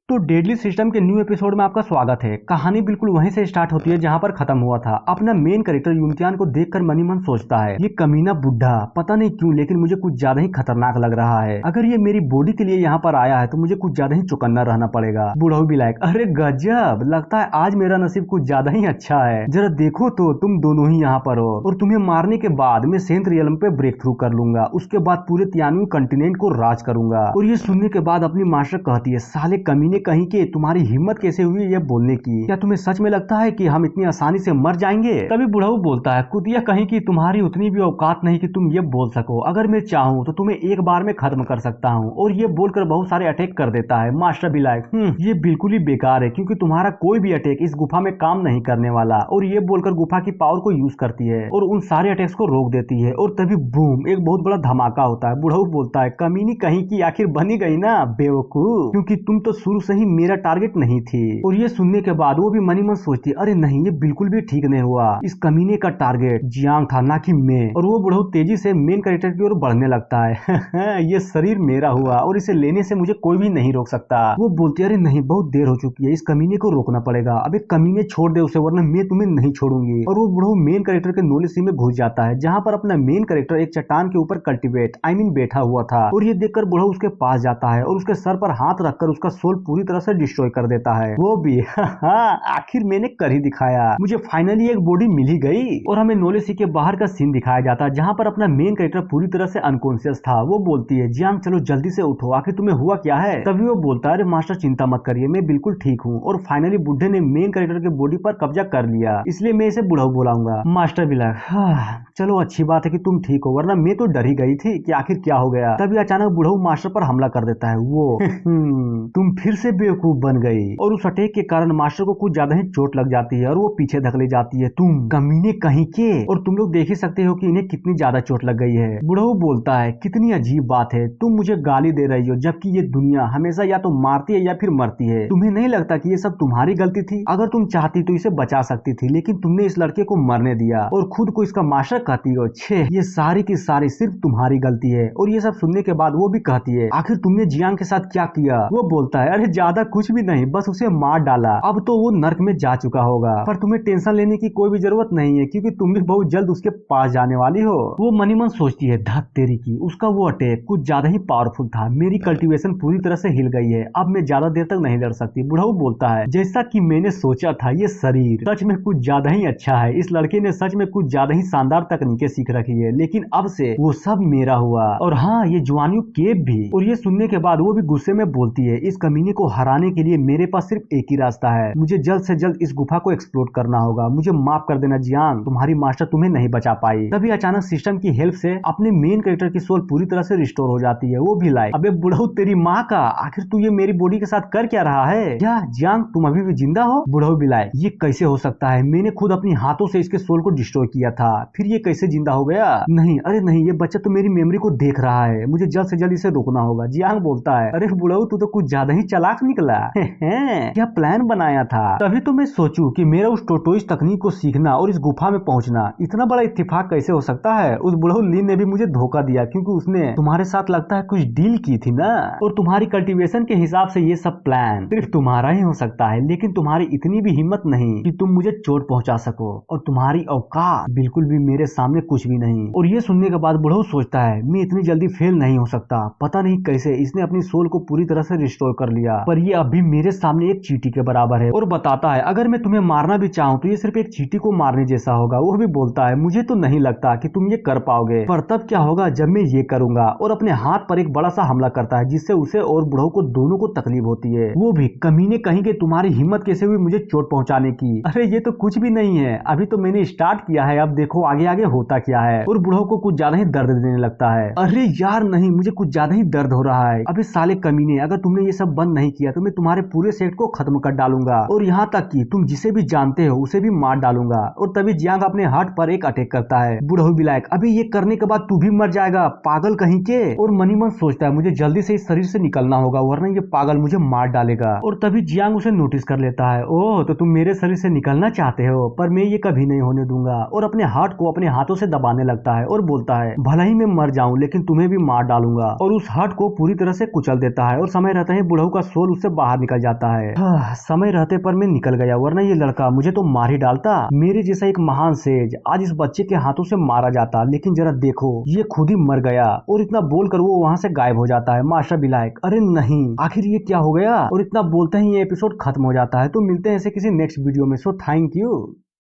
तो deadly system के new episode में आपका स्वागत है। कहानी बिल्कुल वहीं से स्टार्ट होती है जहां पर खत्म हुआ था। अपना मेन कैरेक्टर यूनतियान को देखकर मनी मन सोचता है, ये कमीना बुढ़ा पता नहीं क्यों लेकिन मुझे कुछ ज्यादा ही खतरनाक लग रहा है। अगर ये मेरी बॉडी के लिए यहाँ पर आया है तो मुझे कुछ ज्यादा ही चौकन्ना रहना पड़ेगा। बूढ़ऊ भी लायक, अरे गजब, लगता है आज मेरा नसीब कुछ ज्यादा ही अच्छा है। जरा देखो तो तुम दोनों ही यहाँ पर हो और तुम्हें मारने के बाद मैं सेंथ रियलम पे ब्रेक थ्रू कर लूंगा। उसके बाद पूरे तियानवी कंटिनेंट को राज करूंगा। और ये सुनने के बाद अपनी मास्टर कहती है, साले कमीने कहीं के, तुम्हारी हिम्मत कैसे हुई ये बोलने की? क्या तुम्हें सच में लगता है कि हम इतनी आसानी से मर जाएंगे? तभी बुढ़ऊ बोलता है, कुतिया कहीं की, तुम्हारी उतनी भी औकात नहीं कि तुम ये बोल सको। अगर मैं चाहूँ तो तुम्हें एक बार में खत्म कर सकता हूँ। और ये बोलकर बहुत सारे अटैक कर देता है। मास्टर भी लायक, ये बिल्कुल ही बेकार है क्योंकि तुम्हारा कोई भी अटैक इस गुफा में काम नहीं करने वाला। और ये बोलकर गुफा की पावर को यूज करती है और उन सारे अटैक्स को रोक देती है। और तभी बूम, एक बहुत बड़ा धमाका होता है। बुढ़ऊ बोलता है, कमीनी कहीं की, आखिर बनी गई ना बेवकूफ, क्योंकि तुम तो शुरू से ही मेरा टारगेट नहीं थी। और ये सुनने के बाद वो भी मनी मन सोचती है, अरे नहीं, ये बिल्कुल भी ठीक नहीं हुआ। इस कमीने का टारगेट जियांग था, ना कि मैं। और वो बुढ़ऊ तेजी से मेन कैरेक्टर की ओर बढ़ने लगता है। ये शरीर मेरा हुआ और इसे लेने से मुझे कोई भी नहीं रोक सकता। वो बोलती है, अरे नहीं, बहुत देर हो चुकी है, इस कमीने को रोकना पड़ेगा। अबे कमीने, छोड़ दे उसे वरना मैं तुम्हें नहीं छोड़ूंगी। और वो बुढ़ऊ मेन कैरेक्टर के नॉलेज सी में घुस जाता है जहाँ पर अपना मेन कैरेक्टर एक चट्टान के ऊपर कल्टीवेट बैठा हुआ था। और ये देखकर बुढ़ऊ उसके पास जाता है और उसके सर पर हाथ रखकर उसका सोल पूरी तरह से डिस्ट्रॉय कर देता है। वो भी आखिर मैंने कर ही दिखाया, मुझे फाइनली एक बॉडी मिल ही गई। और हमें नॉलेज के बाहर का सीन दिखाया जाता है जहाँ पर अपना मेन कैरेक्टर पूरी तरह से अनकॉन्शियस था। वो बोलती है, जियांग चलो जल्दी से उठो, आखिर तुम्हें हुआ क्या है? तभी वो बोलता है, अरे मास्टर चिंता मत करिए, मैं बिल्कुल ठीक हूँ। और फाइनली बुढ़े ने मेन कैरेक्टर के बॉडी पर कब्जा कर लिया, इसलिए मैं इसे बुढ़ऊ बुलाऊंगा। मास्टर भी लगा, चलो अच्छी बात है कि तुम ठीक हो, वरना मैं तो डर ही गई थी कि आखिर क्या हो गया। तभी अचानक बुढ़ऊ मास्टर पर हमला कर देता है। वो तुम फिर से बेवकूफ बन गई। और उस अटैक के कारण मास्टर को कुछ ज्यादा ही चोट लग जाती है और वो पीछे धकेली जाती है। तुम कमीने कहीं के, और तुम लोग देख ही सकते हो कि इन्हें कितनी ज्यादा चोट लग गई है। बुढ़ऊ बोलता है, कितनी अजीब बात है, तुम मुझे गाली दे रही हो जबकि ये दुनिया हमेशा या तो मारती है या फिर मरती है। तुम्हें नहीं लगता कि ये सब तुम्हारी गलती थी? अगर तुम चाहती तो इसे बचा सकती थी, लेकिन तुमने इस लड़के को मरने दिया और खुद को इसका मास्टर कहती हो। छे, ये सारी की सारी सिर्फ तुम्हारी गलती है। और ये सब सुनने के बाद वो भी कहती है, आखिर तुमने जियांग के साथ क्या किया? वो बोलता है, अरे ज्यादा कुछ भी नहीं, बस उसे मार डाला। अब तो वो नर्क में जा चुका होगा, पर तुम्हें टेंशन लेने की कोई भी जरूरत नहीं है क्योंकि तुम भी बहुत जल्द उसके पास जाने वाली हो। वो मनी मन सोचती है, धत तेरी की, उसका वो अटैक कुछ ज्यादा ही पावरफुल था, मेरी कल्टीवेशन पूरी तरह से हिल गई है, अब मैं ज्यादा देर तक नहीं लड़ सकती। बुढ़ऊ बोलता है, जैसा कि मैंने सोचा था, ये शरीर सच में कुछ ज्यादा ही अच्छा है। इस लड़के ने सच में कुछ ज्यादा ही शानदार तकनीकें सीख रखी है, लेकिन अब से वो सब मेरा हुआ। और हाँ, ये जुआनियो केप भी। और ये सुनने के बाद वो भी गुस्से में बोलती है, इस कमीने को हराने के लिए मेरे पास सिर्फ एक ही रास्ता है, मुझे जल्द से जल्द इस गुफा को एक्सप्लोर करना होगा। मुझे माफ कर देना जियांग, तुम्हारी मास्टर तुम्हें नहीं बचा पाई। तभी अचानक सिस्टम की हेल्प से अपने मेन कैरेक्टर की सोल पूरी तरह से रिस्टोर हो जाती है। वो भी लाइक, अबे बुढ़ऊ तेरी माँ का, आखिर तू ये मेरी बॉडी के साथ कर क्या रहा है? क्या जियांग तुम अभी भी जिंदा हो? बुढ़ऊ भी लाइक, ये कैसे हो सकता है, मैंने खुद अपनी हाथों से इसके सोल को डिस्ट्रॉय किया था, फिर ये कैसे जिंदा हो गया? नहीं, अरे नहीं, ये बच्चा तो मेरी मेमोरी को देख रहा है, मुझे जल्द से जल्द इसे रोकना होगा। जियांग बोलता है, अरे बुढ़ऊ तू तो कुछ ज्यादा ही चालाक निकला। क्या प्लान बनाया था? तभी तो मैं सोचूं कि मेरा उस टोटोइस तकनीक को सीखना और इस गुफा में पहुंचना इतना बड़ा इत्तेफाक कैसे हो सकता है। उस बुढ़ऊ लीन ने भी मुझे धोखा दिया क्योंकि उसने तुम्हारे साथ लगता है कुछ डील की थी ना। और तुम्हारी कल्टीवेशन के हिसाब से ये सब प्लान सिर्फ तुम्हारा ही हो सकता है, लेकिन तुम्हारी इतनी भी हिम्मत नहीं कि तुम मुझे चोट पहुंचा सको, और तुम्हारी औकात बिल्कुल भी मेरे सामने कुछ भी नहीं। और ये सुनने के बाद बुढ़ऊ सोचता है, मैं इतनी जल्दी फेल नहीं हो सकता। पता नहीं कैसे इसने अपनी सोल को पूरी तरह से रिस्टोर कर लिया, पर ये अभी मेरे सामने एक चींटी के बराबर है। और बताता है, अगर मैं तुम्हें मारना भी चाहूँ तो ये सिर्फ एक चींटी को मारने जैसा होगा। वो भी बोलता है, मुझे तो नहीं लगता कि तुम ये कर पाओगे, पर तब क्या होगा जब मैं ये करूंगा। और अपने हाथ पर एक बड़ा सा हमला करता है जिससे उसे और बुढ़ऊ को दोनों को तकलीफ होती है। वो भी, कमीने कहीं के, तुम्हारी हिम्मत कैसे हुई मुझे चोट पहुंचाने की? अरे ये तो कुछ भी नहीं है, अभी तो मैंने स्टार्ट किया है, अब देखो आगे आगे होता क्या है। और बुढ़ऊ को कुछ ज्यादा ही दर्द देने लगता है। अरे यार नहीं, मुझे कुछ ज्यादा ही दर्द हो रहा है। अबे साले कमीने, अगर तुमने ये सब बंद नहीं किया तो मैं तुम्हारे पूरे सेट को खत्म कर डालूंगा, और यहाँ तक कि तुम जिसे भी जानते हो उसे भी मार डालूंगा। और तभी जियांग अपने हार्ट पर एक अटैक करता है। बुढ़ऊ भी लायक, अभी ये करने के बाद तू भी मर जाएगा, पागल कहीं के। और मनी मन सोचता है, मुझे जल्दी से इस शरीर से निकलना होगा वरना ये पागल मुझे मार डालेगा। और तभी जियांग उसे नोटिस कर लेता है, ओह तो तुम मेरे शरीर से निकलना चाहते हो, पर मैं ये कभी नहीं होने दूंगा। और अपने हार्ट को अपने हाथों से दबाने लगता है और बोलता है, भला ही मैं मर जाऊं लेकिन तुम्हें भी मार डालूंगा। और उस हार्ट को पूरी तरह से कुचल देता है और समय रहता है बुढ़ऊ का सोल उससे बाहर निकल जाता है। समय रहते पर मैं निकल गया, वरना ये लड़का मुझे तो मार ही डालता। मेरे जैसा एक महान सेज आज इस बच्चे के हाथों से मारा जाता, लेकिन जरा देखो ये खुद ही मर गया। और इतना बोलकर वो वहां से गायब हो जाता है। मास्टर भी लाइक अरे नहीं, आखिर ये क्या हो गया। और इतना बोलते ही ये एपिसोड खत्म हो जाता है। तो मिलते हैं ऐसे किसी नेक्स्ट वीडियो में। So thank you.